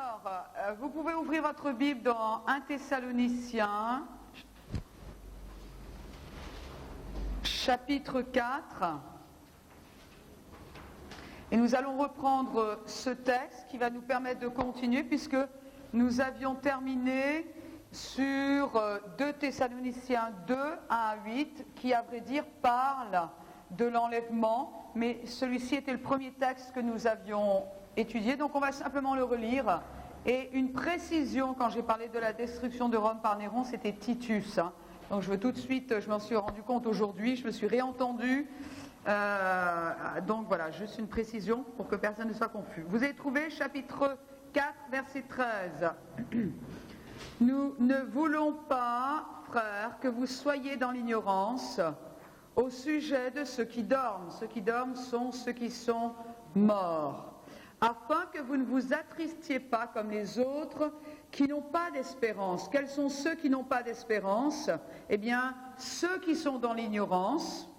Alors, vous pouvez ouvrir votre Bible dans 1 Thessaloniciens, chapitre 4. Et nous allons reprendre ce texte qui va nous permettre de continuer puisque nous avions terminé sur 2 Thessaloniciens 2, 1 à 8, qui à vrai dire parle de l'enlèvement, mais celui-ci était le premier texte que nous avions étudié, donc on va simplement le relire. Et une précision, quand j'ai parlé de la destruction de Rome par Néron, c'était Titus. Donc je veux tout de suite, je m'en suis rendu compte aujourd'hui, je me suis réentendu. Donc voilà, juste une précision pour que personne ne soit confus. Vous avez trouvé chapitre 4, verset 13. Nous ne voulons pas, frères, que vous soyez dans l'ignorance au sujet de ceux qui dorment. Ceux qui dorment sont ceux qui sont morts, afin que vous ne vous attristiez pas comme les autres qui n'ont pas d'espérance. Quels sont ceux qui n'ont pas d'espérance? Eh bien, ceux qui sont dans l'ignorance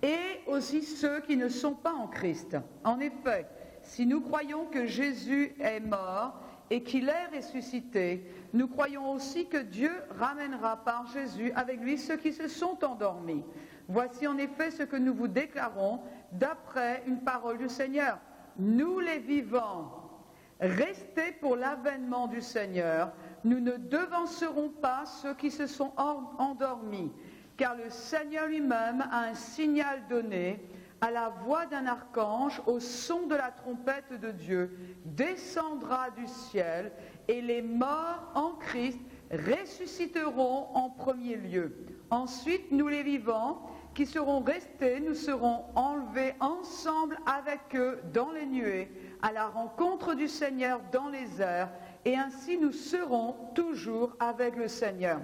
et aussi ceux qui ne sont pas en Christ. En effet, si nous croyons que Jésus est mort et qu'il est ressuscité, nous croyons aussi que Dieu ramènera par Jésus avec lui ceux qui se sont endormis. Voici en effet ce que nous vous déclarons d'après une parole du Seigneur. Nous les vivants, restez pour l'avènement du Seigneur, nous ne devancerons pas ceux qui se sont endormis, car le Seigneur lui-même a un signal donné, à la voix d'un archange, au son de la trompette de Dieu, descendra du ciel, et les morts en Christ ressusciteront en premier lieu. Ensuite, nous les vivants, qui seront restés, nous serons enlevés ensemble avec eux dans les nuées, à la rencontre du Seigneur dans les airs, et ainsi nous serons toujours avec le Seigneur.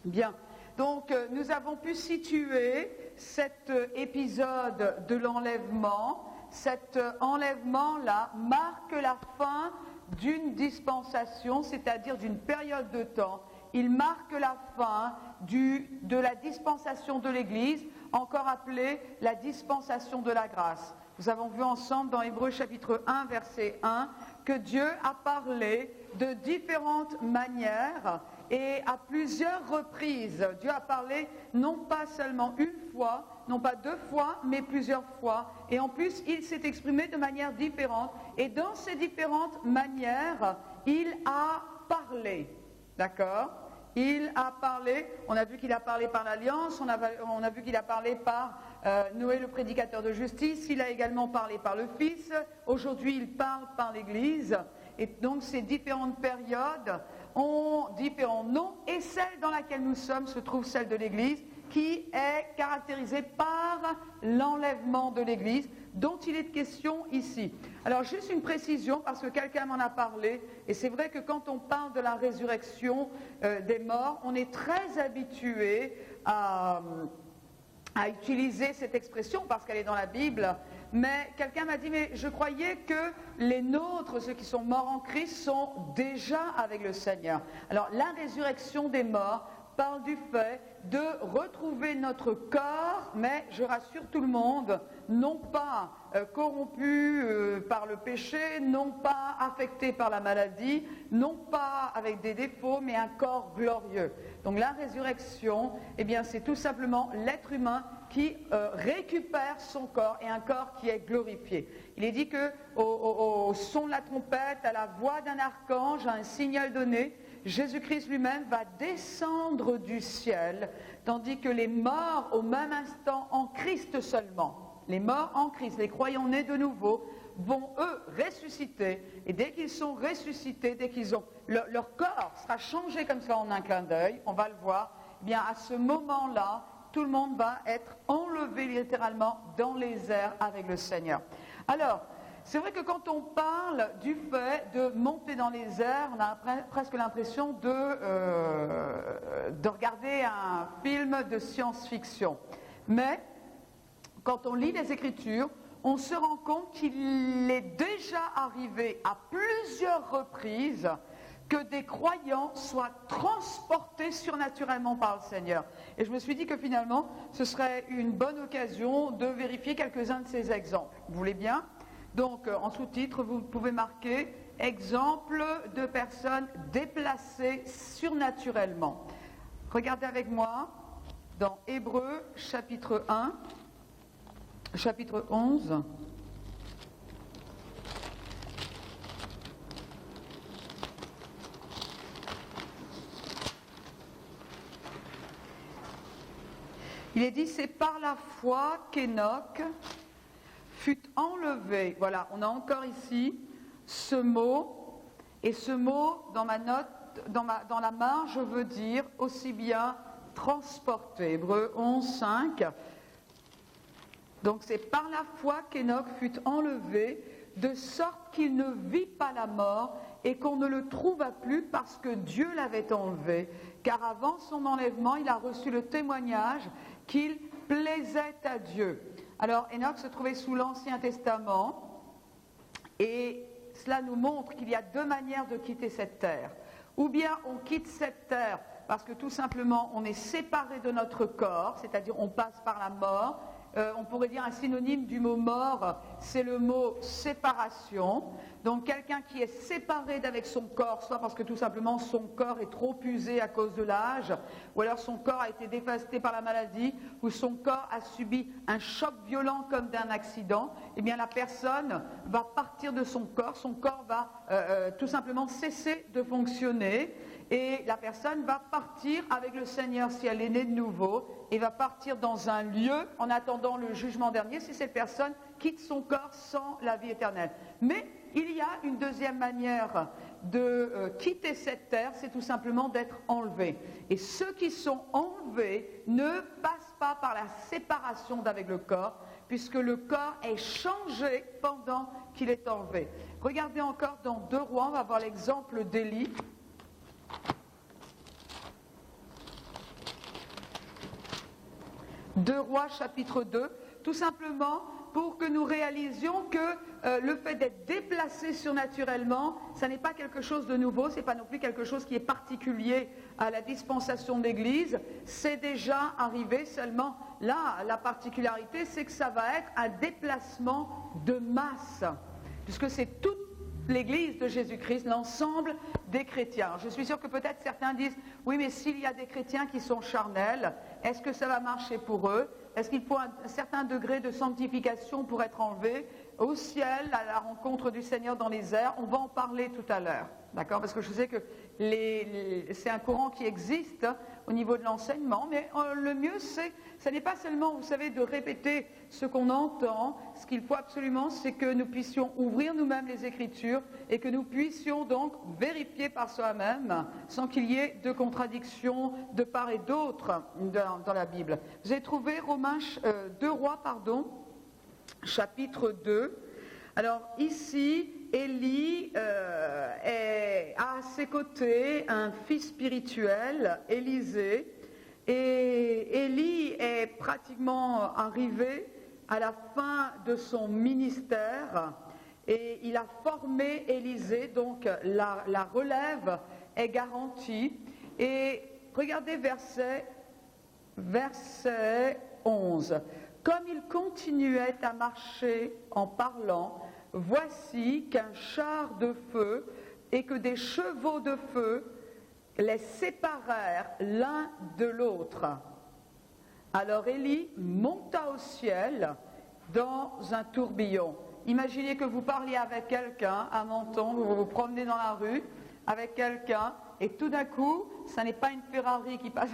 Bien, donc nous avons pu situer cet épisode de l'enlèvement. Cet enlèvement-là marque la fin d'une dispensation, c'est-à-dire d'une période de temps. Il marque la fin de la dispensation de l'Église, encore appelée la dispensation de la grâce. Nous avons vu ensemble dans Hébreux chapitre 1, verset 1, que Dieu a parlé de différentes manières et à plusieurs reprises. Dieu a parlé non pas seulement une fois, non pas deux fois, mais plusieurs fois. Et en plus, il s'est exprimé de manière différente. Et dans ces différentes manières, il a parlé. D'accord ? Il a parlé, on a vu qu'il a parlé par l'Alliance, on a vu qu'il a parlé par Noé le prédicateur de justice, il a également parlé par le Fils, aujourd'hui il parle par l'Église, et donc ces différentes périodes ont différents noms, et celle dans laquelle nous sommes se trouve celle de l'Église, qui est caractérisée par l'enlèvement de l'Église, dont il est question ici. Alors juste une précision, parce que quelqu'un m'en a parlé, et c'est vrai que quand on parle de la résurrection des morts, on est très habitué à utiliser cette expression, parce qu'elle est dans la Bible, mais quelqu'un m'a dit, mais je croyais que les nôtres, ceux qui sont morts en Christ, sont déjà avec le Seigneur. Alors la résurrection des morts parle du fait de retrouver notre corps, mais je rassure tout le monde, non pas corrompu par le péché, non pas affecté par la maladie, non pas avec des défauts, mais un corps glorieux. Donc la résurrection, eh bien, c'est tout simplement l'être humain qui récupère son corps et un corps qui est glorifié. Il est dit que au son de la trompette, à la voix d'un archange, à un signal donné, Jésus-Christ lui-même va descendre du ciel, tandis que les morts au même instant en Christ seulement, les morts en Christ, les croyants nés de nouveau, vont eux ressusciter, et dès qu'ils sont ressuscités, dès qu'ils ont leur corps sera changé comme ça en un clin d'œil, on va le voir, eh bien à ce moment-là, tout le monde va être enlevé littéralement dans les airs avec le Seigneur. Alors, c'est vrai que quand on parle du fait de monter dans les airs, on a presque l'impression de regarder un film de science-fiction. Mais quand on lit les Écritures, on se rend compte qu'il est déjà arrivé à plusieurs reprises que des croyants soient transportés surnaturellement par le Seigneur. Et je me suis dit que finalement, ce serait une bonne occasion de vérifier quelques-uns de ces exemples. Vous voulez bien ? Donc, en sous-titre, vous pouvez marquer « Exemple de personnes déplacées surnaturellement ». Regardez avec moi dans Hébreux, chapitre 1, chapitre 11. Il est dit, c'est par la foi qu'Enoch fut enlevé. Voilà, on a encore ici ce mot, et ce mot, dans ma note, dans la marge, veut dire aussi bien transporté. Hébreux 11, 5. Donc c'est par la foi qu'Enoch fut enlevé, de sorte qu'il ne vit pas la mort et qu'on ne le trouva plus parce que Dieu l'avait enlevé. Car avant son enlèvement, il a reçu le témoignage qu'il plaisait à Dieu. Alors Enoch se trouvait sous l'Ancien Testament et cela nous montre qu'il y a deux manières de quitter cette terre. Ou bien on quitte cette terre parce que tout simplement on est séparé de notre corps, c'est-à-dire on passe par la mort. On pourrait dire un synonyme du mot mort, c'est le mot séparation. Donc quelqu'un qui est séparé d'avec son corps, soit parce que tout simplement son corps est trop usé à cause de l'âge, ou alors son corps a été dévasté par la maladie, ou son corps a subi un choc violent comme d'un accident, eh bien la personne va partir de son corps va tout simplement cesser de fonctionner. Et la personne va partir avec le Seigneur si elle est née de nouveau et va partir dans un lieu en attendant le jugement dernier si cette personne quitte son corps sans la vie éternelle. Mais il y a une deuxième manière de quitter cette terre, c'est tout simplement d'être enlevé. Et ceux qui sont enlevés ne passent pas par la séparation d'avec le corps, puisque le corps est changé pendant qu'il est enlevé. Regardez encore dans 2 Rois, on va voir l'exemple d'Élie. 2 Rois chapitre 2, tout simplement pour que nous réalisions que le fait d'être déplacé surnaturellement, ça n'est pas quelque chose de nouveau, ce n'est pas non plus quelque chose qui est particulier à la dispensation de l'Église, c'est déjà arrivé, seulement là, la particularité, c'est que ça va être un déplacement de masse, puisque c'est toute l'Église de Jésus-Christ, l'ensemble des chrétiens. Je suis sûre que peut-être certains disent, oui, mais s'il y a des chrétiens qui sont charnels, est-ce que ça va marcher pour eux? Est-ce qu'il faut un certain degré de sanctification pour être enlevé au ciel, à la rencontre du Seigneur dans les airs? On va en parler tout à l'heure, d'accord? Parce que je sais que c'est un courant qui existe au niveau de l'enseignement, mais le mieux, ce n'est pas seulement, vous savez, de répéter ce qu'on entend. Ce qu'il faut absolument, c'est que nous puissions ouvrir nous-mêmes les Écritures et que nous puissions donc vérifier par soi-même sans qu'il y ait de contradictions de part et d'autre dans la Bible. Vous avez trouvé 2 Rois, chapitre 2. Alors ici, Élie a à ses côtés un fils spirituel, Élisée, et Élie est pratiquement arrivé à la fin de son ministère et il a formé Élisée, donc la relève est garantie. Et regardez verset 11. Comme il continuait à marcher en parlant, voici qu'un char de feu et que des chevaux de feu les séparèrent l'un de l'autre. Alors Élie monta au ciel dans un tourbillon. Imaginez que vous parliez avec quelqu'un à Menton, vous vous promenez dans la rue avec quelqu'un et tout d'un coup, ça n'est pas une Ferrari qui passe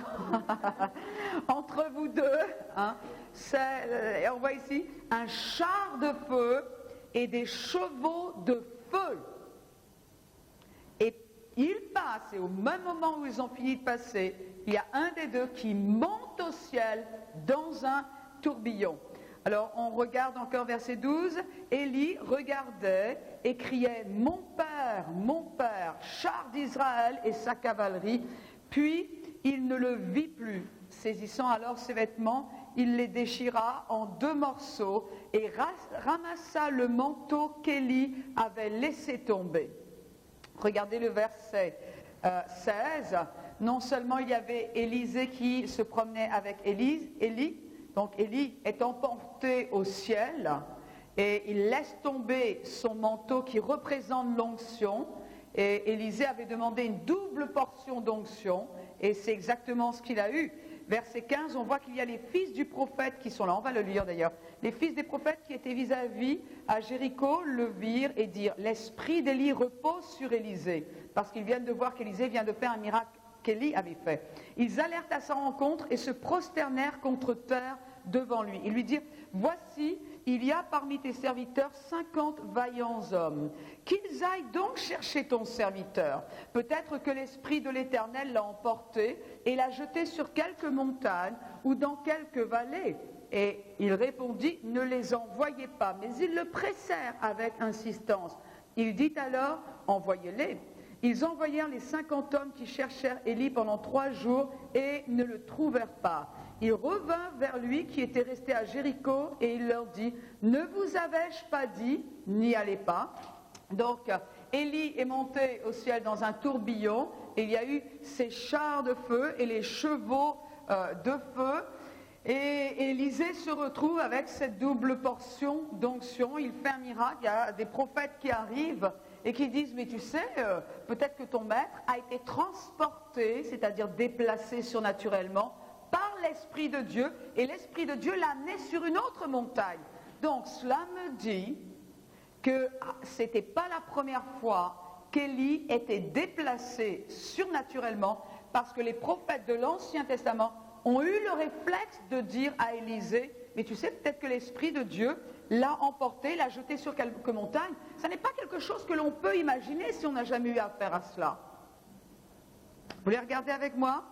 entre vous deux, hein. On voit ici un char de feu et des chevaux de feu. Et ils passent, et au même moment où ils ont fini de passer, il y a un des deux qui monte au ciel dans un tourbillon. Alors on regarde encore verset 12, Élie regardait et criait « Mon père, char d'Israël et sa cavalerie », puis il ne le vit plus. Saisissant alors ses vêtements, il les déchira en 2 morceaux et ramassa le manteau qu'Élie avait laissé tomber. Regardez le verset 16. Non seulement il y avait Élisée qui se promenait avec Élie, donc Élie est emporté au ciel et il laisse tomber son manteau qui représente l'onction. Et Élisée avait demandé une double portion d'onction, et c'est exactement ce qu'il a eu. Verset 15, on voit qu'il y a les fils du prophète qui sont là, on va le lire d'ailleurs. Les fils des prophètes qui étaient vis-à-vis à Jéricho le virent et dirent, l'esprit d'Élie repose sur Élisée, parce qu'ils viennent de voir qu'Élisée vient de faire un miracle qu'Élie avait fait. Ils allèrent à sa rencontre et se prosternèrent contre terre devant lui. Ils lui dirent, voici, il y a parmi tes serviteurs 50 vaillants hommes. Qu'ils aillent donc chercher ton serviteur. Peut-être que l'Esprit de l'Éternel l'a emporté et l'a jeté sur quelque montagne ou dans quelque vallée. Et il répondit, ne les envoyez pas. Mais ils le pressèrent avec insistance. Il dit alors, envoyez-les. Ils envoyèrent les 50 hommes qui cherchèrent Élie pendant 3 jours et ne le trouvèrent pas. Ils revinrent vers lui qui était resté à Jéricho et il leur dit, ne vous avais-je pas dit, n'y allez pas. Donc Élie est monté au ciel dans un tourbillon et il y a eu ces chars de feu et les chevaux de feu. Et Élisée se retrouve avec cette double portion d'onction. Il fait un miracle, il y a des prophètes qui arrivent et qui disent, mais tu sais, peut-être que ton maître a été transporté, c'est-à-dire déplacé surnaturellement, par l'Esprit de Dieu, et l'Esprit de Dieu l'a amené sur une autre montagne. Donc cela me dit que ce n'était pas la première fois qu'Élie était déplacé surnaturellement, parce que les prophètes de l'Ancien Testament ont eu le réflexe de dire à Élisée, mais tu sais, peut-être que l'Esprit de Dieu l'a emporté, l'a jeté sur quelques montagnes. Ça n'est pas quelque chose que l'on peut imaginer si on n'a jamais eu affaire à cela. Vous voulez regarder avec moi ?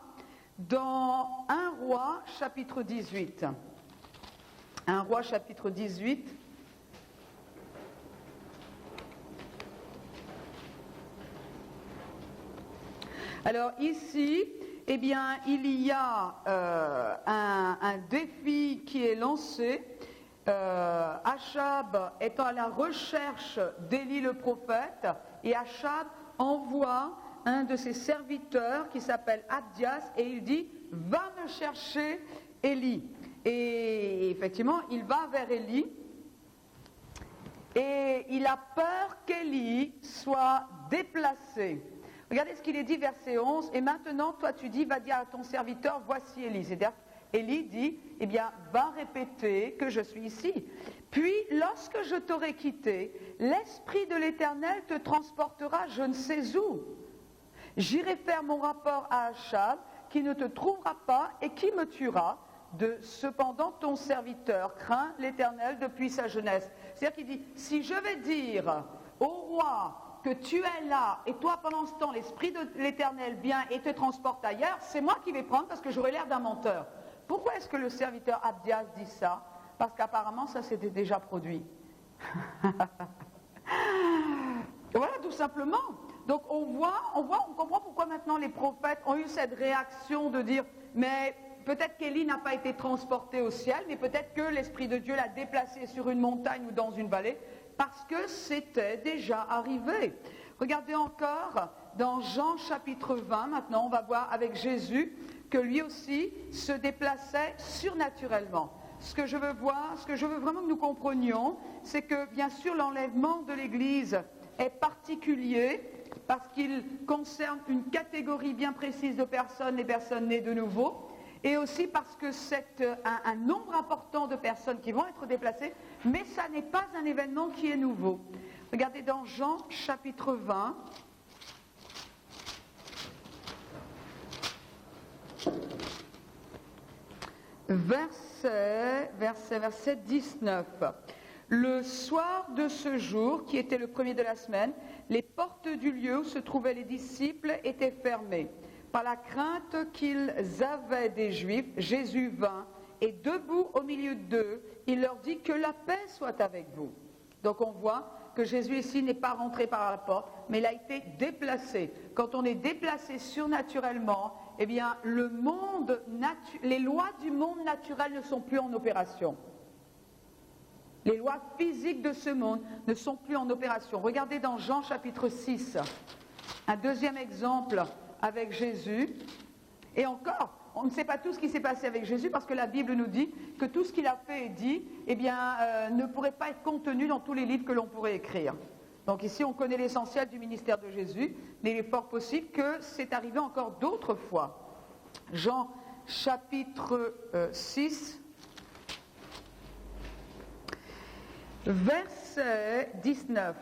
Dans 1 Roi, chapitre 18. 1 Roi, chapitre 18. Alors ici, eh bien, il y a un défi qui est lancé. Achab est à la recherche d'Élie le prophète, et Achab envoie un de ses serviteurs qui s'appelle Abdias, et il dit, va me chercher Élie. Et effectivement, il va vers Élie, et il a peur qu'Élie soit déplacé. Regardez ce qu'il est dit, verset 11, et maintenant, toi tu dis, va dire à ton serviteur, voici Élie. C'est-à-dire, Élie dit, eh bien, va répéter que je suis ici. Puis, lorsque je t'aurai quitté, l'Esprit de l'Éternel te transportera je ne sais où. J'irai faire mon rapport à Achab, qui ne te trouvera pas et qui me tuera. Cependant, ton serviteur craint l'Éternel depuis sa jeunesse. C'est-à-dire qu'il dit, si je vais dire au roi que tu es là, et toi, pendant ce temps, l'Esprit de l'Éternel vient et te transporte ailleurs, c'est moi qui vais prendre parce que j'aurai l'air d'un menteur. Pourquoi est-ce que le serviteur Abdias dit ça ? Parce qu'apparemment, ça s'était déjà produit. Voilà, tout simplement. Donc on comprend pourquoi maintenant les prophètes ont eu cette réaction de dire, mais peut-être qu'Élie n'a pas été transporté au ciel, mais peut-être que l'Esprit de Dieu l'a déplacé sur une montagne ou dans une vallée, parce que c'était déjà arrivé. Regardez encore dans Jean chapitre 20, maintenant on va voir avec Jésus que lui aussi se déplaçait surnaturellement. Ce que je veux vraiment que nous comprenions, c'est que bien sûr l'enlèvement de l'Église est particulier parce qu'il concerne une catégorie bien précise de personnes, les personnes nées de nouveau, et aussi parce que c'est un nombre important de personnes qui vont être déplacées, mais ça n'est pas un événement qui est nouveau. Regardez dans Jean chapitre 20, verset 19. Le soir de ce jour, qui était le premier de la semaine, les portes du lieu où se trouvaient les disciples étaient fermées. Par la crainte qu'ils avaient des Juifs, Jésus vint et debout au milieu d'eux, il leur dit que la paix soit avec vous. Donc on voit que Jésus ici n'est pas rentré par la porte, mais il a été déplacé. Quand on est déplacé surnaturellement, eh bien les lois du monde naturel ne sont plus en opération. Les lois physiques de ce monde ne sont plus en opération. Regardez dans Jean chapitre 6, un deuxième exemple avec Jésus. Et encore, on ne sait pas tout ce qui s'est passé avec Jésus parce que la Bible nous dit que tout ce qu'il a fait et dit, ne pourrait pas être contenu dans tous les livres que l'on pourrait écrire. Donc ici, on connaît l'essentiel du ministère de Jésus, mais il est fort possible que c'est arrivé encore d'autres fois. Jean chapitre 6, verset 19.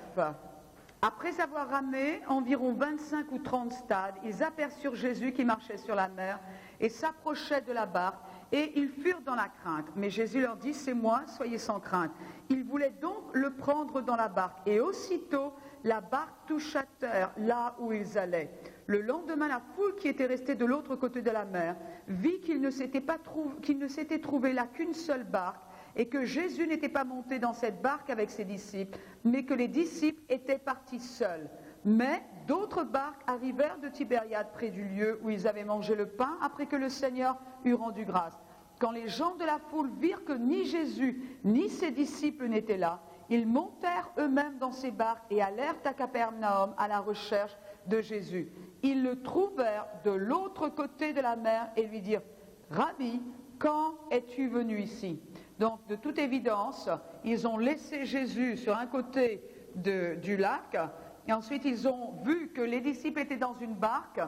Après avoir ramé environ 25 ou 30 stades, ils aperçurent Jésus qui marchait sur la mer et s'approchait de la barque, et ils furent dans la crainte. Mais Jésus leur dit, c'est moi, soyez sans crainte. Ils voulaient donc le prendre dans la barque, et aussitôt la barque toucha terre là où ils allaient. Le lendemain, la foule qui était restée de l'autre côté de la mer vit qu'il ne s'était trouvé là qu'une seule barque, et que Jésus n'était pas monté dans cette barque avec ses disciples, mais que les disciples étaient partis seuls. Mais d'autres barques arrivèrent de Tibériade près du lieu où ils avaient mangé le pain après que le Seigneur eut rendu grâce. Quand les gens de la foule virent que ni Jésus ni ses disciples n'étaient là, ils montèrent eux-mêmes dans ces barques et allèrent à Capernaum à la recherche de Jésus. Ils le trouvèrent de l'autre côté de la mer et lui dirent « Rabbi, quand es-tu venu ici ?» Donc, de toute évidence, ils ont laissé Jésus sur un côté du lac, et ensuite ils ont vu que les disciples étaient dans une barque.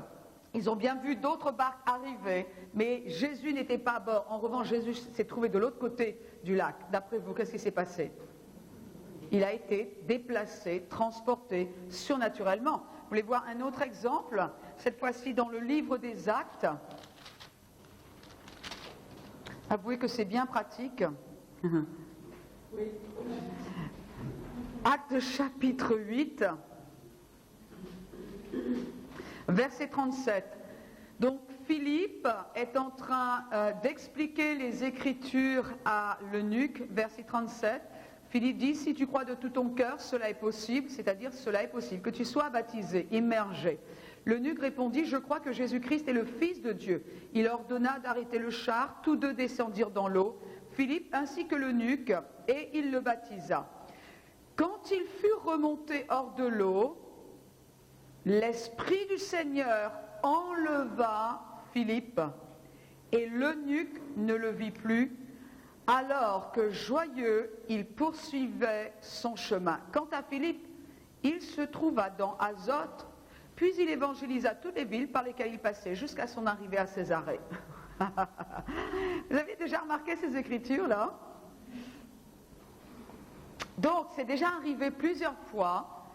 Ils ont bien vu d'autres barques arriver, mais Jésus n'était pas à bord. En revanche, Jésus s'est trouvé de l'autre côté du lac. D'après vous, qu'est-ce qui s'est passé? Il a été déplacé, transporté surnaturellement. Vous voulez voir un autre exemple? Cette fois-ci dans le livre des Actes. Avouez que c'est bien pratique. Oui. Actes chapitre 8, verset 37. Donc Philippe est en train d'expliquer les Écritures à l'eunuque, verset 37. Philippe dit, si tu crois de tout ton cœur, cela est possible, c'est-à-dire cela est possible, que tu sois baptisé, immergé. L'eunuque répondit, je crois que Jésus-Christ est le Fils de Dieu. Il ordonna d'arrêter le char, tous deux descendirent dans l'eau, Philippe ainsi que l'eunuque, et il le baptisa. Quand ils furent remontés hors de l'eau, l'Esprit du Seigneur enleva Philippe, et l'eunuque ne le vit plus, alors que joyeux, il poursuivait son chemin. Quant à Philippe, il se trouva dans Azote, puis il évangélisa toutes les villes par lesquelles il passait jusqu'à son arrivée à Césarée. Vous avez déjà remarqué ces écritures-là? Donc, c'est déjà arrivé plusieurs fois.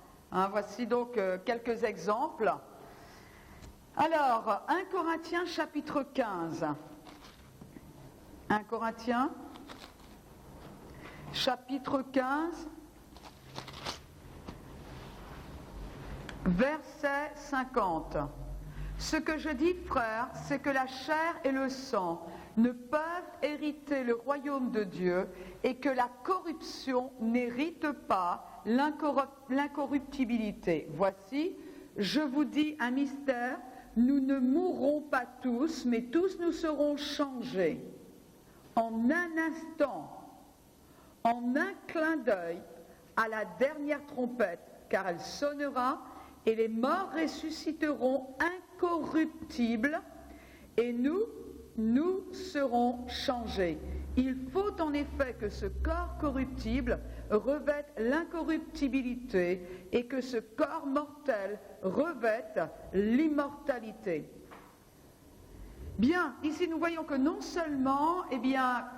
Voici donc quelques exemples. Alors, 1 Corinthiens chapitre 15. 1 Corinthiens chapitre 15. Verset 50. Ce que je dis, frères, c'est que la chair et le sang ne peuvent hériter le royaume de Dieu et que la corruption n'hérite pas l'incorruptibilité. Voici, je vous dis un mystère, nous ne mourrons pas tous, mais tous nous serons changés. En un instant, en un clin d'œil, à la dernière trompette, car elle sonnera, et les morts ressusciteront incorruptibles, et nous serons changés. Il faut en effet que ce corps corruptible revête l'incorruptibilité et que ce corps mortel revête l'immortalité. Bien, ici nous voyons que non seulement,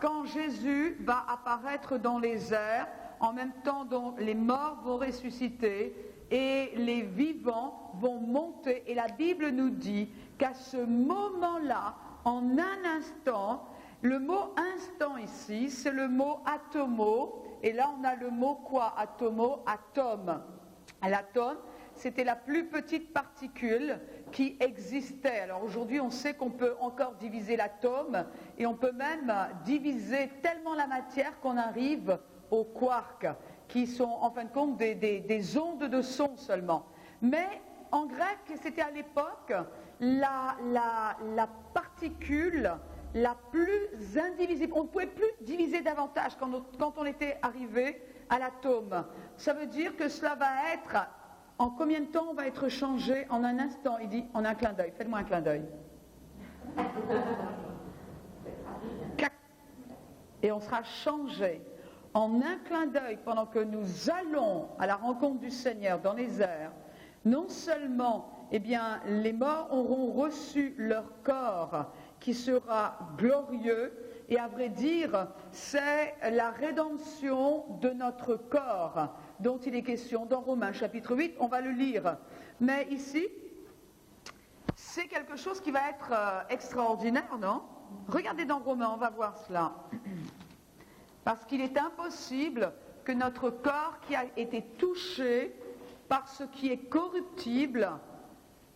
quand Jésus va apparaître dans les airs, en même temps dont les morts vont ressusciter, et les vivants vont monter. Et la Bible nous dit qu'à ce moment-là, en un instant, le mot instant ici, c'est le mot atomo. Et là, on a le mot quoi? Atomo, atome. L'atome, c'était la plus petite particule qui existait. Alors aujourd'hui, on sait qu'on peut encore diviser l'atome et on peut même diviser tellement la matière qu'on arrive aux quarks, qui sont en fin de compte des ondes de son seulement. Mais en grec, c'était à l'époque la particule la plus indivisible. On ne pouvait plus diviser davantage quand on était arrivé à l'atome. Ça veut dire que cela va être, en combien de temps on va être changé? En un instant, il dit, en un clin d'œil. Faites-moi un clin d'œil. et on sera changé. En un clin d'œil, pendant que nous allons à la rencontre du Seigneur dans les airs, non seulement les morts auront reçu leur corps qui sera glorieux, et à vrai dire, c'est la rédemption de notre corps dont il est question dans Romains chapitre 8, on va le lire. Mais ici, c'est quelque chose qui va être extraordinaire, non? Regardez dans Romains, on va voir cela. Parce qu'il est impossible que notre corps qui a été touché par ce qui est corruptible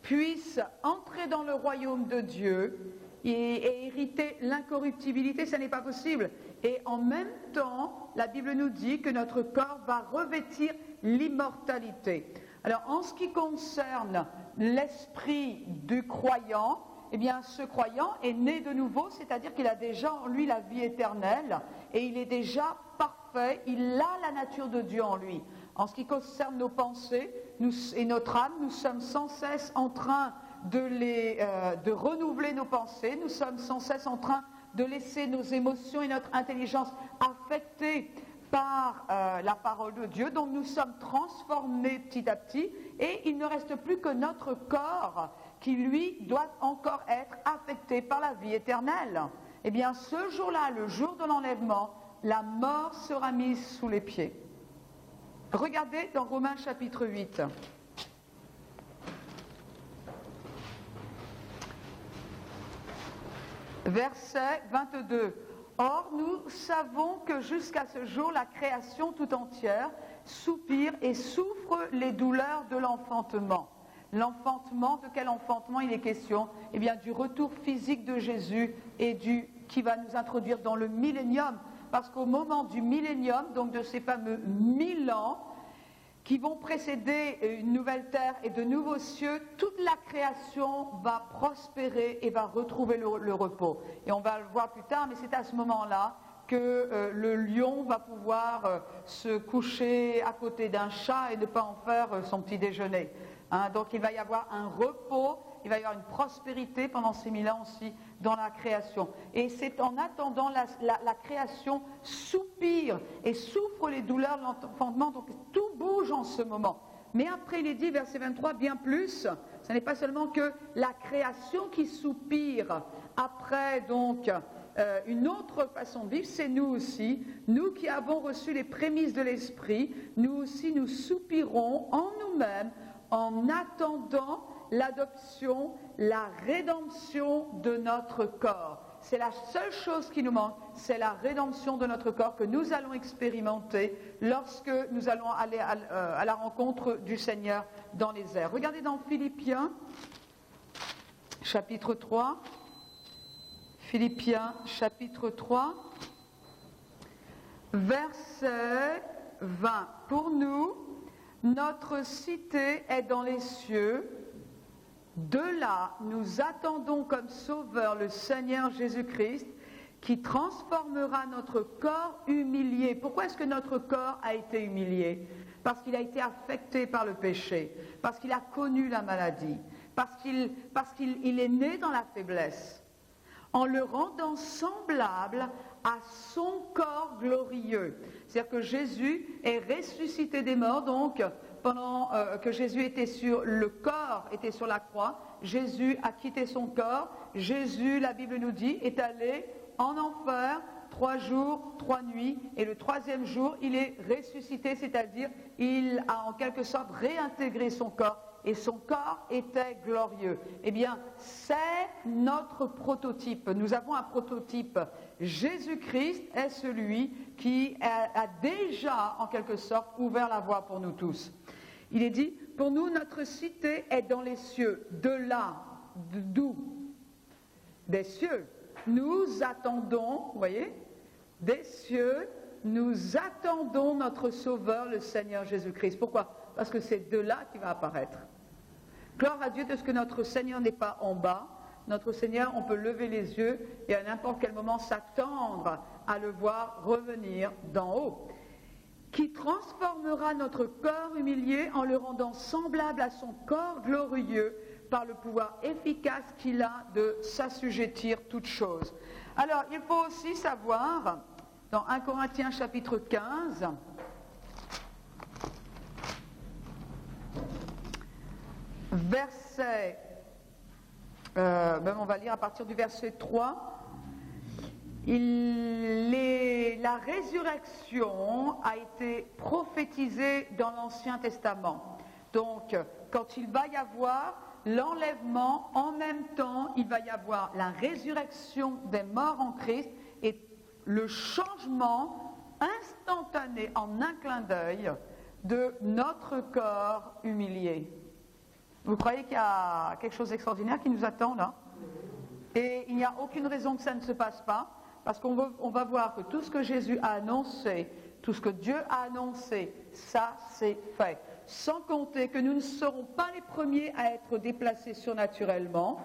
puisse entrer dans le royaume de Dieu et hériter l'incorruptibilité, ça n'est pas possible. Et en même temps, la Bible nous dit que notre corps va revêtir l'immortalité. Alors, en ce qui concerne l'esprit du croyant, ce croyant est né de nouveau, c'est-à-dire qu'il a déjà en lui la vie éternelle et il est déjà parfait, il a la nature de Dieu en lui. En ce qui concerne nos pensées et notre âme, nous sommes sans cesse en train de renouveler nos pensées, nous sommes sans cesse en train de laisser nos émotions et notre intelligence affectées par la parole de Dieu, donc nous sommes transformés petit à petit et il ne reste plus que notre corps qui lui doit encore être affecté par la vie éternelle. Ce jour-là, le jour de l'enlèvement, la mort sera mise sous les pieds. Regardez dans Romains chapitre 8. Verset 22. Or, nous savons que jusqu'à ce jour, la création tout entière soupire et souffre les douleurs de l'enfantement. L'enfantement, de quel enfantement il est question? Du retour physique de Jésus et qui va nous introduire dans le millénium. Parce qu'au moment du millénium, donc de ces fameux 1000 ans, qui vont précéder une nouvelle terre et de nouveaux cieux, toute la création va prospérer et va retrouver le repos. Et on va le voir plus tard, mais c'est à ce moment-là que le lion va pouvoir se coucher à côté d'un chat et ne pas en faire son petit déjeuner. Donc il va y avoir un repos, il va y avoir une prospérité pendant ces 1000 ans aussi dans la création. Et c'est en attendant la création soupire et souffre les douleurs de l'enfantement, donc tout bouge en ce moment. Mais après il est dit, verset 23, bien plus, ce n'est pas seulement que la création qui soupire après donc une autre façon de vivre, c'est nous aussi, nous qui avons reçu les prémices de l'Esprit, nous aussi nous soupirons en nous-mêmes en attendant l'adoption, la rédemption de notre corps. C'est la seule chose qui nous manque, c'est la rédemption de notre corps que nous allons expérimenter lorsque nous allons aller à la rencontre du Seigneur dans les airs. Regardez dans Philippiens, chapitre 3. Philippiens, chapitre 3, verset 20. Pour nous, notre cité est dans les cieux. De là, nous attendons comme sauveur le Seigneur Jésus-Christ qui transformera notre corps humilié. Pourquoi est-ce que notre corps a été humilié? Parce qu'il a été affecté par le péché, parce qu'il a connu la maladie, parce qu'il est né dans la faiblesse, en le rendant semblable à son corps glorieux. C'est-à-dire que Jésus est ressuscité des morts, donc pendant que Jésus était le corps était sur la croix, Jésus a quitté son corps, Jésus, la Bible nous dit, est allé en enfer 3 jours, 3 nuits, et le 3e jour, il est ressuscité, c'est-à-dire il a en quelque sorte réintégré son corps, et son corps était glorieux. C'est notre prototype. Nous avons un prototype. Jésus-Christ est celui qui a déjà, en quelque sorte, ouvert la voie pour nous tous. Il est dit, pour nous, notre cité est dans les cieux. De là, d'où? Des cieux. Nous attendons, vous voyez, des cieux, nous attendons notre Sauveur, le Seigneur Jésus-Christ. Pourquoi? Parce que c'est de là qu'il va apparaître. Gloire à Dieu de ce que notre Seigneur n'est pas en bas. Notre Seigneur, on peut lever les yeux et à n'importe quel moment s'attendre à le voir revenir d'en haut. Qui transformera notre corps humilié en le rendant semblable à son corps glorieux par le pouvoir efficace qu'il a de s'assujettir toutes choses. Alors, il faut aussi savoir dans 1 Corinthiens chapitre 15. Verset, on va lire à partir du verset 3. La résurrection a été prophétisée dans l'Ancien Testament. Donc, quand il va y avoir l'enlèvement, en même temps, il va y avoir la résurrection des morts en Christ et le changement instantané en un clin d'œil de notre corps humilié. Vous croyez qu'il y a quelque chose d'extraordinaire qui nous attend là? Et il n'y a aucune raison que ça ne se passe pas, parce qu'on va voir que tout ce que Jésus a annoncé, tout ce que Dieu a annoncé, ça c'est fait. Sans compter que nous ne serons pas les premiers à être déplacés surnaturellement,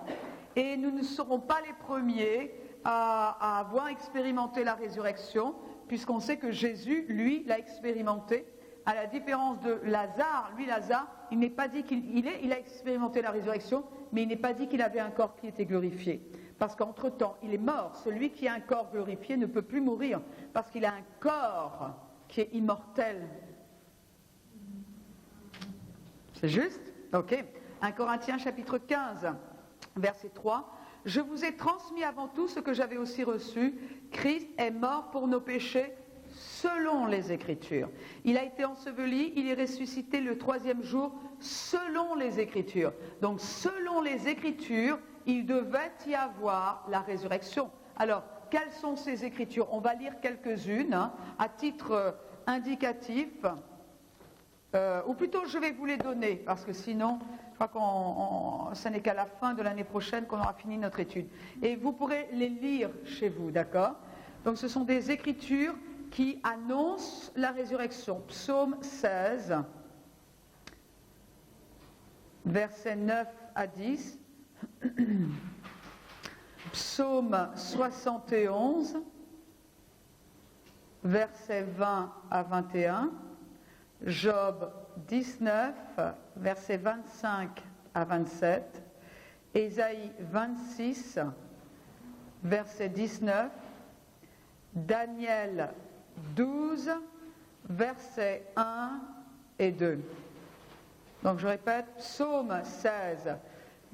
et nous ne serons pas les premiers à avoir expérimenté la résurrection, puisqu'on sait que Jésus, lui, l'a expérimenté. À la différence de Lazare, lui, Lazare, il n'est pas dit il a expérimenté la résurrection, mais il n'est pas dit qu'il avait un corps qui était glorifié. Parce qu'entre-temps, il est mort. Celui qui a un corps glorifié ne peut plus mourir, parce qu'il a un corps qui est immortel. C'est juste? Ok. 1 Corinthiens chapitre 15, verset 3. « Je vous ai transmis avant tout ce que j'avais aussi reçu. Christ est mort pour nos péchés, selon les Écritures. Il a été enseveli, il est ressuscité le 3e jour, selon les Écritures. » Donc, selon les Écritures, il devait y avoir la résurrection. Alors, quelles sont ces Écritures? On va lire quelques-unes à titre indicatif. Ou plutôt, je vais vous les donner, parce que sinon, je crois que ce n'est qu'à la fin de l'année prochaine qu'on aura fini notre étude. Et vous pourrez les lire chez vous, d'accord? Donc, ce sont des Écritures qui annonce la résurrection. Psaume 16, versets 9 à 10. Psaume 71, versets 20 à 21. Job 19, versets 25 à 27. Ésaïe 26, verset 19. Daniel 12, versets 1 et 2. Donc je répète, Psaume 16,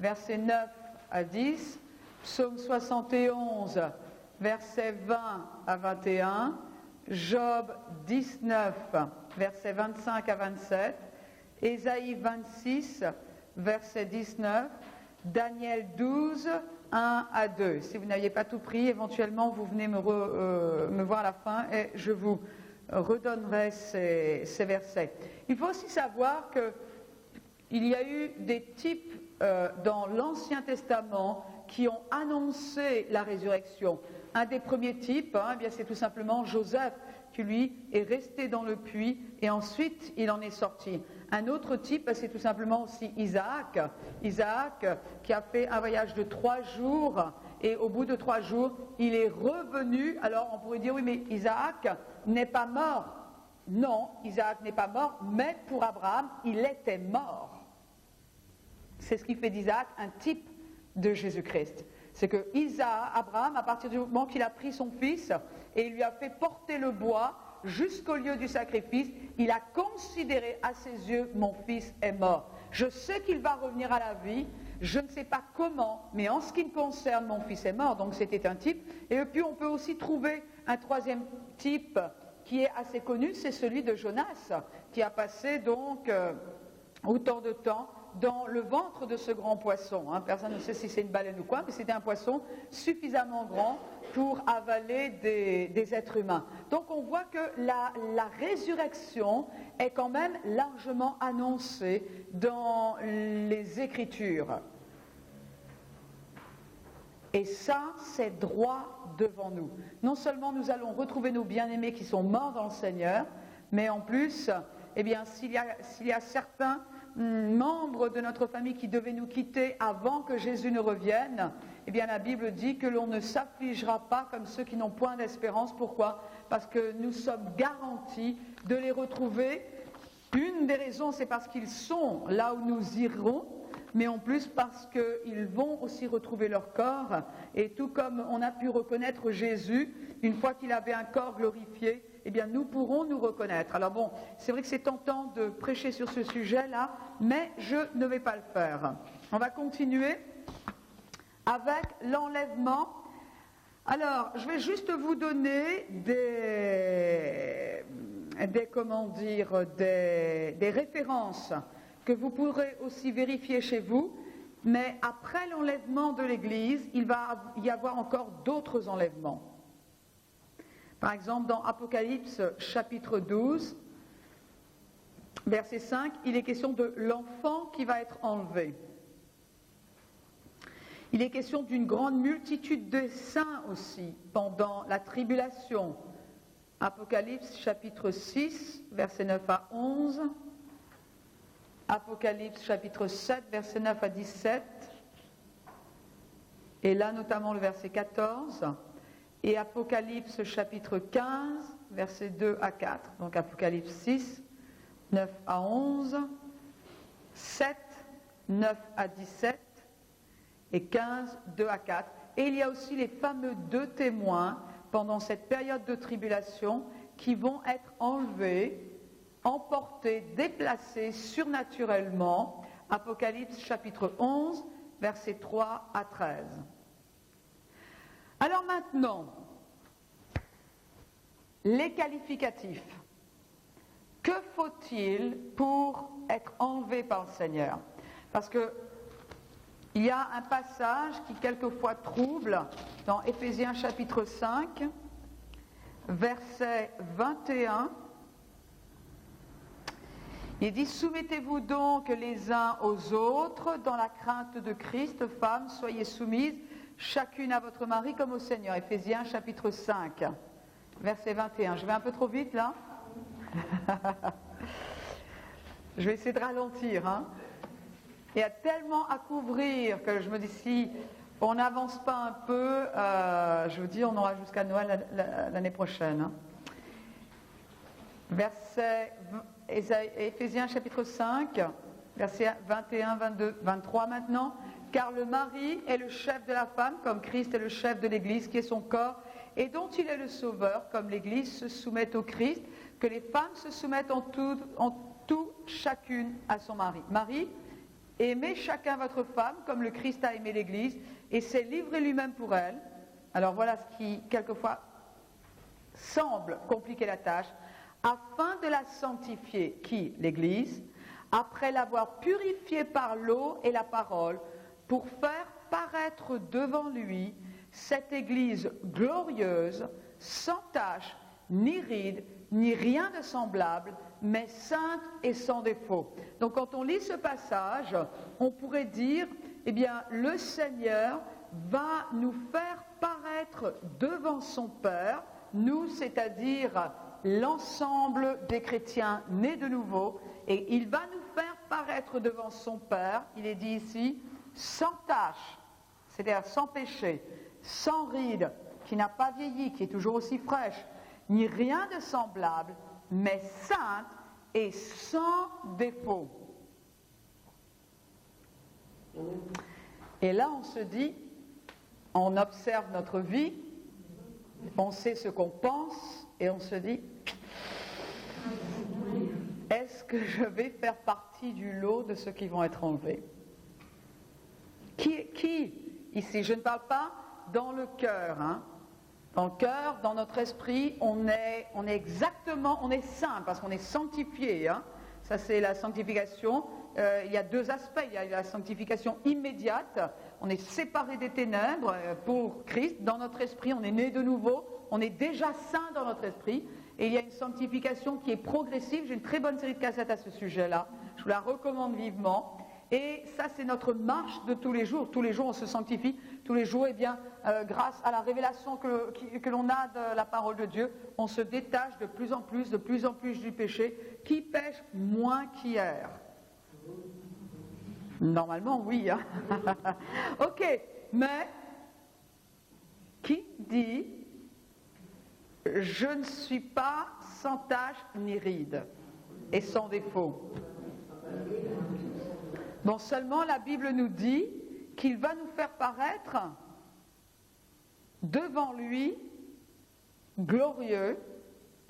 versets 9 à 10, Psaume 71, versets 20 à 21, Job 19, versets 25 à 27, Ésaïe 26, verset 19, Daniel 12, 1 à 2. Si vous n'aviez pas tout pris, éventuellement vous venez me voir à la fin et je vous redonnerai ces versets. Il faut aussi savoir qu'il y a eu des types dans l'Ancien Testament qui ont annoncé la résurrection. Un des premiers types, eh bien, c'est tout simplement Joseph, qui lui est resté dans le puits et ensuite il en est sorti. Un autre type, c'est tout simplement aussi Isaac. Isaac qui a fait un voyage de 3 jours et au bout de 3 jours, il est revenu. Alors on pourrait dire, oui, mais Isaac n'est pas mort. Non, Isaac n'est pas mort, mais pour Abraham, il était mort. C'est ce qui fait d'Isaac un type de Jésus-Christ. C'est que Abraham, à partir du moment qu'il a pris son fils et il lui a fait porter le bois jusqu'au lieu du sacrifice, il a considéré à ses yeux, mon fils est mort. Je sais qu'il va revenir à la vie, je ne sais pas comment, mais en ce qui me concerne, mon fils est mort. Donc c'était un type. Et puis on peut aussi trouver un troisième type qui est assez connu, c'est celui de Jonas, qui a passé donc autant de temps dans le ventre de ce grand poisson. Personne ne sait si c'est une baleine ou quoi, mais c'était un poisson suffisamment grand pour avaler des êtres humains. Donc on voit que la résurrection est quand même largement annoncée dans les Écritures. Et ça, c'est droit devant nous. Non seulement nous allons retrouver nos bien-aimés qui sont morts dans le Seigneur, mais en plus, eh bien, s'il y a certains membres de notre famille qui devaient nous quitter avant que Jésus ne revienne, eh bien la Bible dit que l'on ne s'affligera pas comme ceux qui n'ont point d'espérance. Pourquoi? Parce que nous sommes garantis de les retrouver. Une des raisons, c'est parce qu'ils sont là où nous irons. mais en plus parce qu'ils vont aussi retrouver leur corps, et tout comme on a pu reconnaître Jésus, une fois qu'il avait un corps glorifié, eh bien nous pourrons nous reconnaître. Alors bon, c'est vrai que c'est tentant de prêcher sur ce sujet-là, mais je ne vais pas le faire. On va continuer avec l'enlèvement. Alors, je vais juste vous donner des références que vous pourrez aussi vérifier chez vous, mais après l'enlèvement de l'Église, il va y avoir encore d'autres enlèvements. Par exemple, dans Apocalypse chapitre 12, verset 5, il est question de l'enfant qui va être enlevé. Il est question d'une grande multitude de saints aussi pendant la tribulation. Apocalypse chapitre 6, versets 9 à 11. Apocalypse chapitre 7, versets 9 à 17. Et là notamment le verset 14. Et Apocalypse chapitre 15, versets 2 à 4. Donc Apocalypse 6, 9 à 11. 7, 9 à 17. Et 15, 2 à 4. Et il y a aussi les fameux 2 témoins pendant cette période de tribulation qui vont être enlevés, emportés, déplacés surnaturellement. Apocalypse chapitre 11, versets 3 à 13. Alors maintenant, les qualificatifs. Que faut-il pour être enlevé par le Seigneur? Parce que il y a un passage qui quelquefois trouble dans Éphésiens chapitre 5, verset 21. Il dit « Soumettez-vous donc les uns aux autres dans la crainte de Christ, femmes, soyez soumises, chacune à votre mari comme au Seigneur. » Éphésiens chapitre 5, verset 21. Je vais un peu trop vite là? Je vais essayer de ralentir, hein. Il y a tellement à couvrir que je me dis, si on n'avance pas un peu, je vous dis, on aura jusqu'à Noël l'année prochaine. Hein. Verset Éphésiens chapitre 5, versets 21, 22, 23 maintenant. Car le mari est le chef de la femme, comme Christ est le chef de l'Église, qui est son corps, et dont il est le sauveur, comme l'Église se soumet au Christ, que les femmes se soumettent en tout chacune à son mari. Marie, aimez chacun votre femme comme le Christ a aimé l'Église et s'est livré lui-même pour elle. Alors voilà ce qui, quelquefois, semble compliquer la tâche. Afin de la sanctifier, qui? L'Église, après l'avoir purifiée par l'eau et la parole, pour faire paraître devant lui cette Église glorieuse, sans tache, ni ride, ni rien de semblable, mais sainte et sans défaut. Donc quand on lit ce passage, on pourrait dire, eh bien, le Seigneur va nous faire paraître devant son Père, nous, c'est-à-dire l'ensemble des chrétiens nés de nouveau, et il va nous faire paraître devant son Père, il est dit ici, sans tache, c'est-à-dire sans péché, sans ride, qui n'a pas vieilli, qui est toujours aussi fraîche, ni rien de semblable, mais sainte et sans défaut. Et là, on se dit, on observe notre vie, on sait ce qu'on pense, et on se dit, est-ce que je vais faire partie du lot de ceux qui vont être enlevés? Qui ici? Je ne parle pas dans le cœur, hein. Dans le cœur, dans notre esprit, on est exactement, on est saint parce qu'on est sanctifié. Hein. Ça, c'est la sanctification. Il y a 2 aspects. Il y a la sanctification immédiate. On est séparé des ténèbres pour Christ. Dans notre esprit, on est né de nouveau. On est déjà saint dans notre esprit. Et il y a une sanctification qui est progressive. J'ai une très bonne série de cassettes à ce sujet-là. Je vous la recommande vivement. Et ça, c'est notre marche de tous les jours. Tous les jours, on se sanctifie. Tous les jours, eh bien, grâce à la révélation que l'on a de la parole de Dieu, on se détache de plus en plus du péché. Qui pêche moins qu'hier? Normalement, oui. Hein. Ok, mais qui dit « Je ne suis pas sans tache ni ride et sans défaut » Bon, seulement la Bible nous dit qu'il va nous faire paraître devant lui, glorieux,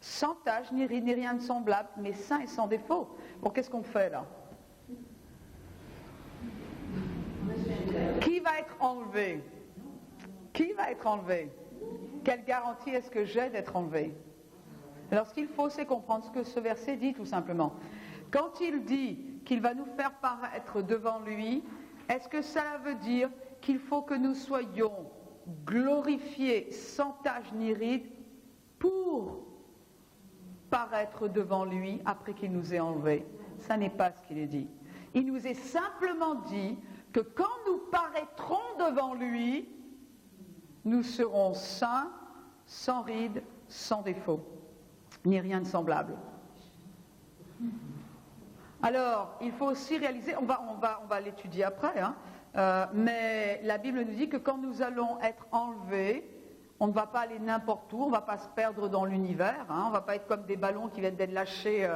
sans tache, ni ride, ni rien de semblable, mais saint et sans défaut. Bon, qu'est-ce qu'on fait là? Qui va être enlevé? Qui va être enlevé? Quelle garantie est-ce que j'ai d'être enlevé? Alors ce qu'il faut, c'est comprendre ce que ce verset dit tout simplement. Quand il dit qu'il va nous faire paraître devant lui, est-ce que cela veut dire qu'il faut que nous soyons glorifiés sans tache ni ride pour paraître devant lui après qu'il nous ait enlevés? Ça n'est pas ce qu'il est dit. Il nous est simplement dit que quand nous paraîtrons devant lui, nous serons saints, sans ride, sans défaut, ni rien de semblable. Alors, il faut aussi réaliser, on va l'étudier après, mais la Bible nous dit que quand nous allons être enlevés, on ne va pas aller n'importe où, on ne va pas se perdre dans l'univers, on ne va pas être comme des ballons qui viennent d'être lâchés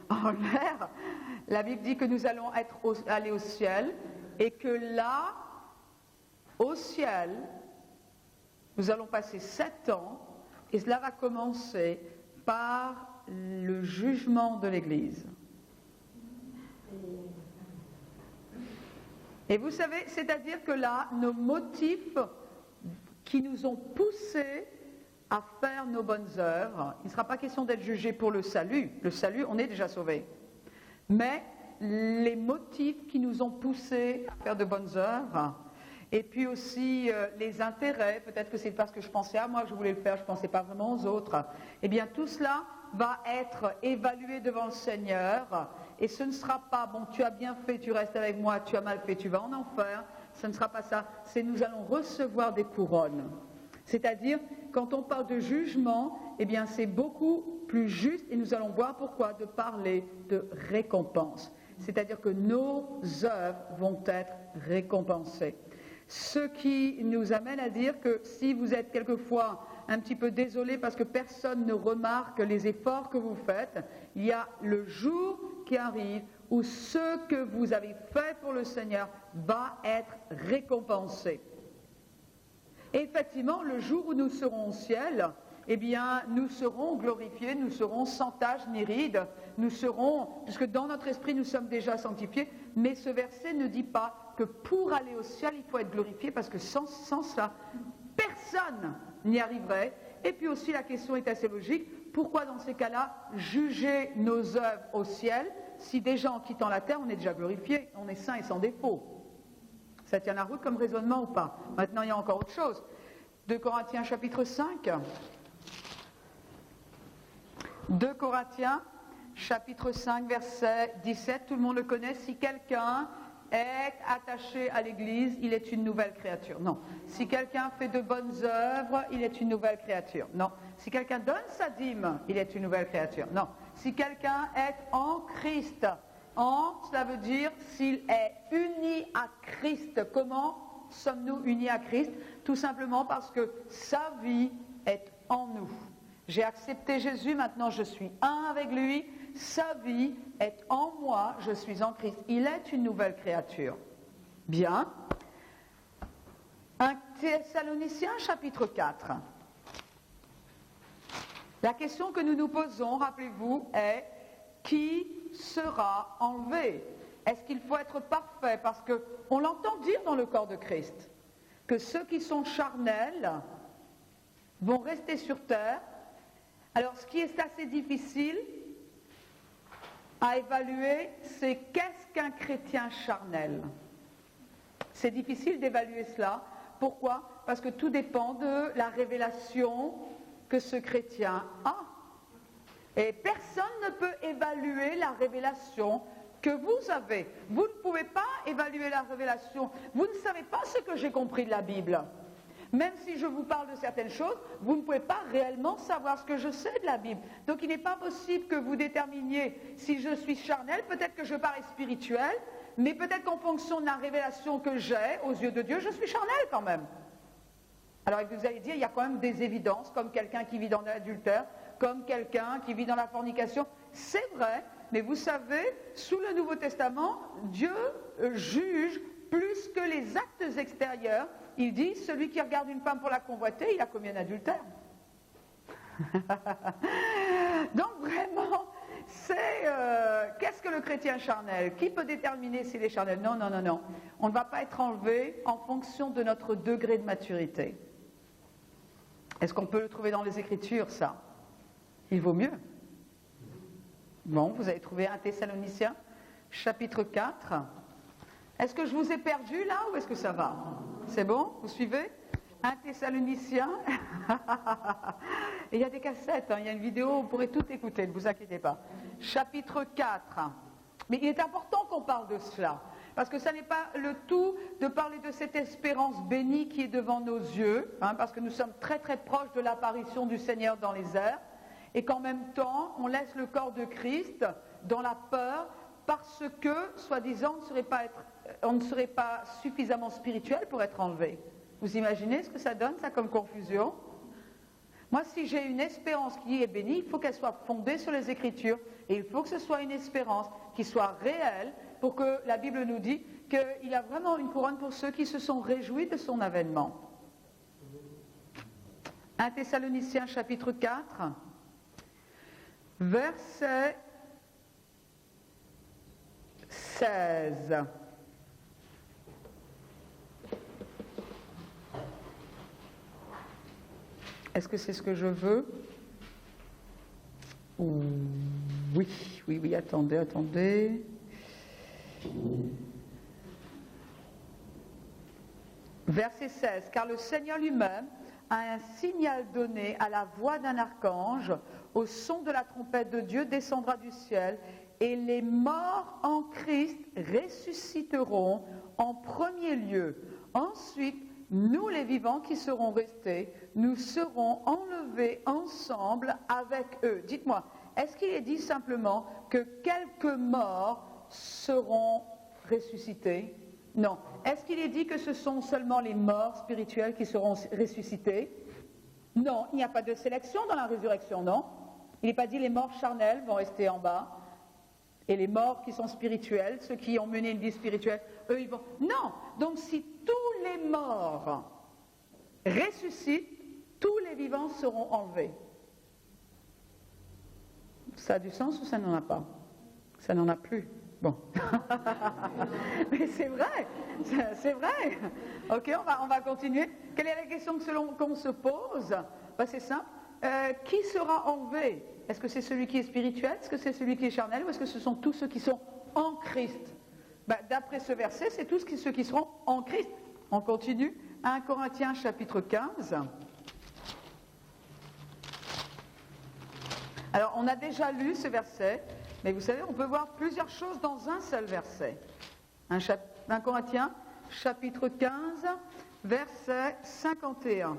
en l'air. La Bible dit que nous allons aller au ciel et que là, au ciel, nous allons passer 7 ans et cela va commencer par le jugement de l'Église. Et vous savez, c'est-à-dire que là, nos motifs qui nous ont poussés à faire nos bonnes œuvres, il ne sera pas question d'être jugé pour le salut. Le salut, on est déjà sauvé. Mais les motifs qui nous ont poussés à faire de bonnes œuvres, et puis aussi les intérêts, peut-être que c'est parce que je pensais à moi que je voulais le faire, je ne pensais pas vraiment aux autres, eh bien tout cela va être évalué devant le Seigneur, et ce ne sera pas, bon, tu as bien fait, tu restes avec moi, tu as mal fait, tu vas en enfer, ce ne sera pas ça, c'est nous allons recevoir des couronnes. C'est-à-dire, quand on parle de jugement, eh bien c'est beaucoup plus juste, et nous allons voir pourquoi, de parler de récompense. C'est-à-dire que nos œuvres vont être récompensées. Ce qui nous amène à dire que si vous êtes quelquefois un petit peu désolé parce que personne ne remarque les efforts que vous faites, il y a le jour qui arrive où ce que vous avez fait pour le Seigneur va être récompensé. Et effectivement, le jour où nous serons au ciel, eh bien, nous serons glorifiés, nous serons sans tache ni ride, nous serons, puisque dans notre esprit nous sommes déjà sanctifiés, mais ce verset ne dit pas que pour aller au ciel, il faut être glorifié, parce que sans cela, personne n'y arriverait. Et puis aussi, la question est assez logique, pourquoi dans ces cas-là, juger nos œuvres au ciel, si déjà en quittant la terre, on est déjà glorifié, on est saint et sans défaut? Ça tient la route comme raisonnement ou pas? Maintenant, il y a encore autre chose. 2 Corinthiens chapitre 5. 2 Corinthiens chapitre 5, verset 17, tout le monde le connaît. Si quelqu'un est attaché à l'Église, il est une nouvelle créature. Non. Si quelqu'un fait de bonnes œuvres, il est une nouvelle créature. Non. Si quelqu'un donne sa dîme, il est une nouvelle créature. Non. Si quelqu'un est en Christ, cela veut dire s'il est uni à Christ. Comment sommes-nous unis à Christ? Tout simplement parce que sa vie est en nous. J'ai accepté Jésus, maintenant je suis un avec lui. Sa vie est en moi, je suis en Christ. Il est une nouvelle créature. Bien. 1 Thessaloniciens chapitre 4. La question que nous nous posons, rappelez-vous, est qui sera enlevé? Est-ce qu'il faut être parfait? Parce qu'on l'entend dire dans le corps de Christ, que ceux qui sont charnels vont rester sur terre. Alors ce qui est assez difficile à évaluer, c'est qu'est-ce qu'un chrétien charnel? C'est difficile d'évaluer cela. Pourquoi? Parce que tout dépend de la révélation que ce chrétien a. Et personne ne peut évaluer la révélation que vous avez. Vous ne pouvez pas évaluer la révélation. Vous ne savez pas ce que j'ai compris de la Bible. Même si je vous parle de certaines choses, vous ne pouvez pas réellement savoir ce que je sais de la Bible. Donc il n'est pas possible que vous déterminiez si je suis charnel, peut-être que je parais spirituel, mais peut-être qu'en fonction de la révélation que j'ai aux yeux de Dieu, je suis charnel quand même. Alors vous allez dire, il y a quand même des évidences, comme quelqu'un qui vit dans l'adultère, comme quelqu'un qui vit dans la fornication. C'est vrai, Mais vous savez, sous le Nouveau Testament, Dieu juge plus que les actes extérieurs. Il dit, celui qui regarde une femme pour la convoiter, il a commis un adultère. Donc vraiment, qu'est-ce que le chrétien charnel? Qui peut déterminer s'il est charnel? Non, non, non, non. On ne va pas être enlevé en fonction de notre degré de maturité. Est-ce qu'on peut le trouver dans les Écritures, ça? Il vaut mieux. Bon, vous avez trouvé 1 Thessaloniciens, chapitre 4. Est-ce que je vous ai perdu là ou est-ce que ça va? C'est bon? Vous suivez? 1 Thessaloniciens. Et il y a des cassettes, hein, il y a une vidéo, vous pourrez tout écouter, ne vous inquiétez pas. Chapitre 4. Mais il est important qu'on parle de cela, parce que ça n'est pas le tout de parler de cette espérance bénie qui est devant nos yeux, hein, parce que nous sommes très très proches de l'apparition du Seigneur dans les airs, et qu'en même temps, on laisse le corps de Christ dans la peur, parce que, soi-disant, on ne serait pas suffisamment spirituel pour être enlevé. Vous imaginez ce que ça donne, ça, comme confusion? Moi, si j'ai une espérance qui est bénie, il faut qu'elle soit fondée sur les Écritures, et il faut que ce soit une espérance qui soit réelle, pour que la Bible nous dit qu'il y a vraiment une couronne pour ceux qui se sont réjouis de son avènement. 1 Thessaloniciens, chapitre 4, verset 16. Est-ce que c'est ce que je veux? Oui, attendez. Verset 16. Car le Seigneur lui-même a un signal donné à la voix d'un archange, au son de la trompette de Dieu descendra du ciel, et les morts en Christ ressusciteront en premier lieu. Ensuite, nous les vivants qui serons restés, nous serons enlevés ensemble avec eux. Dites-moi, est-ce qu'il est dit simplement que quelques morts seront ressuscités? Non. Est-ce qu'il est dit que ce sont seulement les morts spirituels qui seront ressuscités? Non, il n'y a pas de sélection dans la résurrection, non? Il n'est pas dit les morts charnels vont rester en bas, et les morts qui sont spirituels, ceux qui ont mené une vie spirituelle, eux, ils vont... Non! Donc si tous les morts ressuscitent, tous les vivants seront enlevés. Ça a du sens ou ça n'en a pas? Ça n'en a plus. Bon. Mais c'est vrai, c'est vrai. Ok, on va continuer. Quelle est la question qu'on se pose? Ben, c'est simple. Qui sera enlevé? Est-ce que c'est celui qui est spirituel? Est-ce que c'est celui qui est charnel? Ou est-ce que ce sont tous ceux qui sont en Christ? Ben, d'après ce verset, c'est tous ceux qui seront en Christ. On continue. 1 Corinthiens chapitre 15. Alors, on a déjà lu ce verset, mais vous savez, on peut voir plusieurs choses dans un seul verset. 1 Corinthiens chapitre 15, verset 51.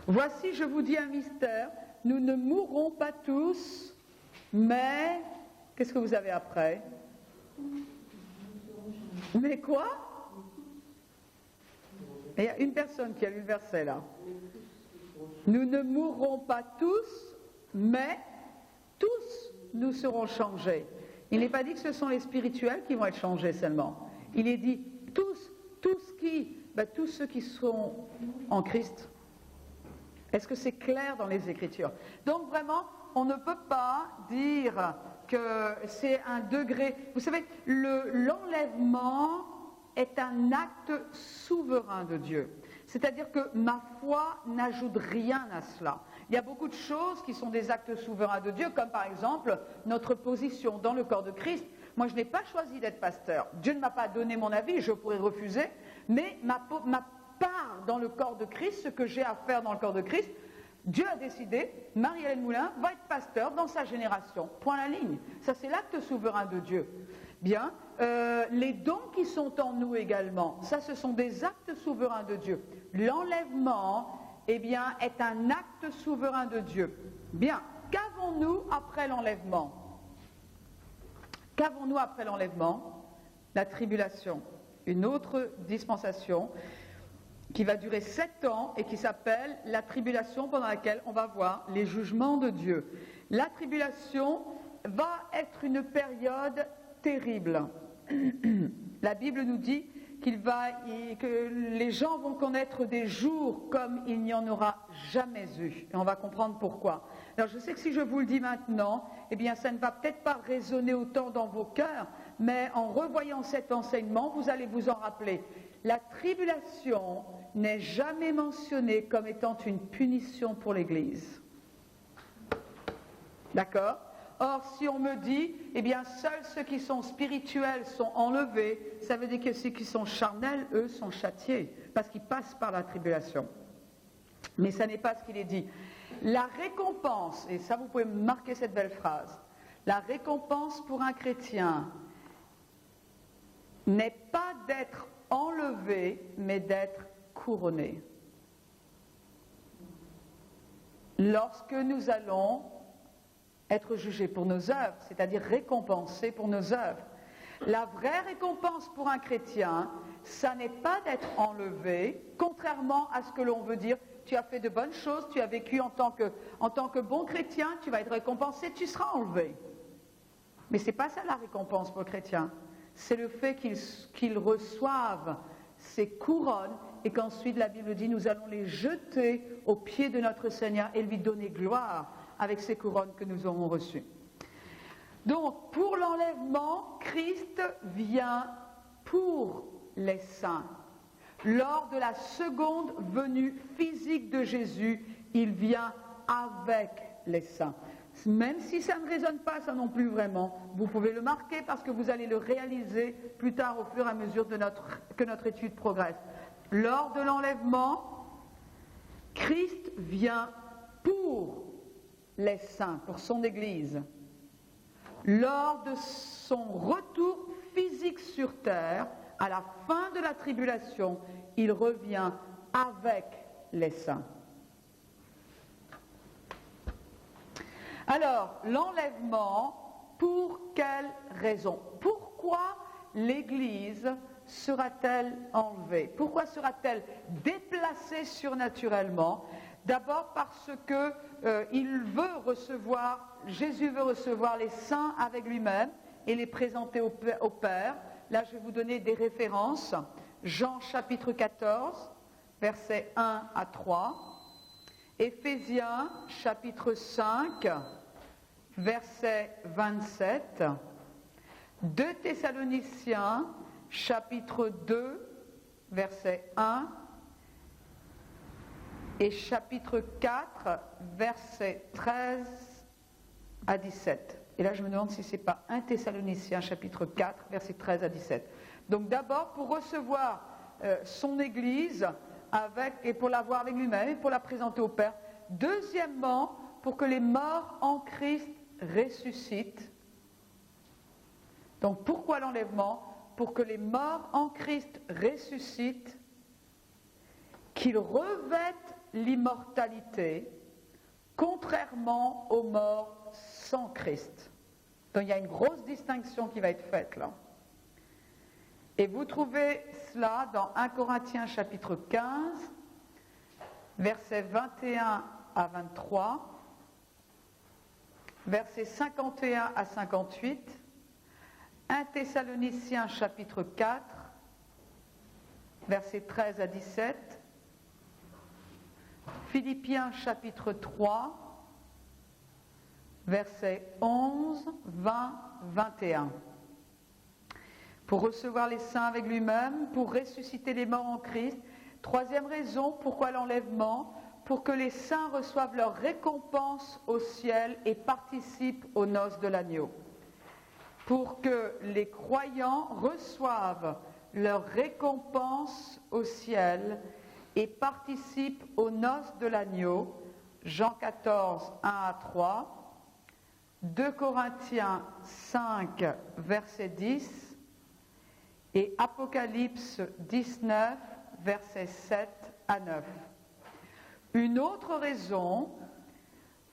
Voici, je vous dis un mystère, nous ne mourrons pas tous, mais... Qu'est-ce que vous avez après? Mais quoi? Il y a une personne qui a lu le verset là. Nous ne mourrons pas tous, mais tous nous serons changés. Il n'est pas dit que ce sont les spirituels qui vont être changés seulement. Il est dit tous ceux qui sont en Christ. Est-ce que c'est clair dans les Écritures? Donc vraiment, on ne peut pas dire que c'est un degré. Vous savez, l'enlèvement est un acte souverain de Dieu. C'est-à-dire que ma foi n'ajoute rien à cela. Il y a beaucoup de choses qui sont des actes souverains de Dieu, comme par exemple notre position dans le corps de Christ. Moi, je n'ai pas choisi d'être pasteur. Dieu ne m'a pas donné mon avis, je pourrais refuser, mais ma part dans le corps de Christ, ce que j'ai à faire dans le corps de Christ, Dieu a décidé, Marie-Hélène Moulin va être pasteur dans sa génération. Point la ligne. Ça, c'est l'acte souverain de Dieu. Bien, les dons qui sont en nous également, ça, ce sont des actes souverains de Dieu. L'enlèvement, eh bien, est un acte souverain de Dieu. Bien, qu'avons-nous après l'enlèvement? Qu'avons-nous après l'enlèvement? La tribulation, une autre dispensation qui va durer 7 ans et qui s'appelle la tribulation, pendant laquelle on va voir les jugements de Dieu. La tribulation va être une période terrible. La Bible nous dit que les gens vont connaître des jours comme il n'y en aura jamais eu. Et on va comprendre pourquoi. Alors je sais que si je vous le dis maintenant, eh bien ça ne va peut-être pas résonner autant dans vos cœurs, mais en revoyant cet enseignement, vous allez vous en rappeler. La tribulation n'est jamais mentionnée comme étant une punition pour l'Église. D'accord ? Or, si on me dit, eh bien, seuls ceux qui sont spirituels sont enlevés, ça veut dire que ceux qui sont charnels, eux, sont châtiés, parce qu'ils passent par la tribulation. Mais ça n'est pas ce qu'il est dit. La récompense, et ça vous pouvez marquer cette belle phrase, la récompense pour un chrétien n'est pas d'être enlevé, mais d'être couronné. Lorsque nous allons être jugés pour nos œuvres, c'est-à-dire récompensés pour nos œuvres. La vraie récompense pour un chrétien, ça n'est pas d'être enlevé, contrairement à ce que l'on veut dire, tu as fait de bonnes choses, tu as vécu en tant que bon chrétien, tu vas être récompensé, tu seras enlevé. Mais ce n'est pas ça la récompense pour le chrétien, c'est le fait qu'ils reçoivent ces couronnes et qu'ensuite la Bible dit nous allons les jeter aux pieds de notre Seigneur et lui donner gloire avec ces couronnes que nous aurons reçues. Donc, pour l'enlèvement, Christ vient pour les saints. Lors de la seconde venue physique de Jésus, il vient avec les saints. Même si ça ne résonne pas, ça non plus vraiment, vous pouvez le marquer parce que vous allez le réaliser plus tard au fur et à mesure que notre étude progresse. Lors de l'enlèvement, Christ vient pour les saints, pour son Église. Lors de son retour physique sur terre, à la fin de la tribulation, il revient avec les saints. Alors, l'enlèvement, pour quelle raison ? Pourquoi l'Église sera-t-elle enlevée ? Pourquoi sera-t-elle déplacée surnaturellement ? D'abord parce que Jésus veut recevoir les saints avec lui-même et les présenter au Père. Là, je vais vous donner des références. Jean chapitre 14, versets 1 à 3. Éphésiens chapitre 5, verset 27. 2 Thessaloniciens chapitre 2, verset 1. Et chapitre 4, versets 13 à 17. Et là, je me demande si ce n'est pas 1 Thessaloniciens, chapitre 4, versets 13 à 17. Donc d'abord, pour recevoir son Église, et pour l'avoir avec lui-même, et pour la présenter au Père. Deuxièmement, pour que les morts en Christ ressuscitent. Donc pourquoi l'enlèvement ? Pour que les morts en Christ ressuscitent, qu'ils revêtent l'immortalité, contrairement aux morts sans Christ. Donc il y a une grosse distinction qui va être faite là. Et vous trouvez cela dans 1 Corinthiens chapitre 15, versets 21 à 23, versets 51 à 58, 1 Thessaloniciens chapitre 4, versets 13 à 17, Philippiens chapitre 3, versets 11, 20, 21. Pour recevoir les saints avec lui-même, pour ressusciter les morts en Christ. Troisième raison, pourquoi l'enlèvement ? Pour que les saints reçoivent leur récompense au ciel et participent aux noces de l'agneau. Pour que les croyants reçoivent leur récompense au ciel et participent aux noces de l'agneau, Jean 14, 1 à 3, 2 Corinthiens 5, verset 10, et Apocalypse 19, versets 7 à 9. Une autre raison,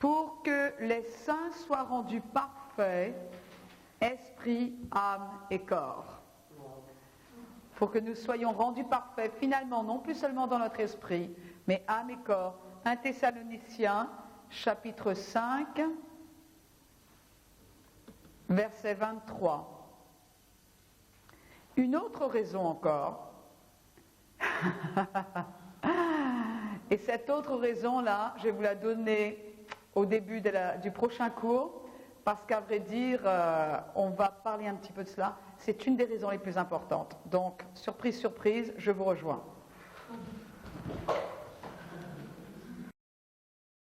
pour que les saints soient rendus parfaits, esprit, âme et corps. pour que nous soyons rendus parfaits, finalement, non plus seulement dans notre esprit, mais âme et corps. 1 Thessaloniciens, chapitre 5, verset 23. Une autre raison encore, et cette autre raison-là, je vais vous la donner au début du prochain cours, parce qu'à vrai dire, on va parler un petit peu de cela. C'est une des raisons les plus importantes. Donc, surprise, surprise, je vous rejoins.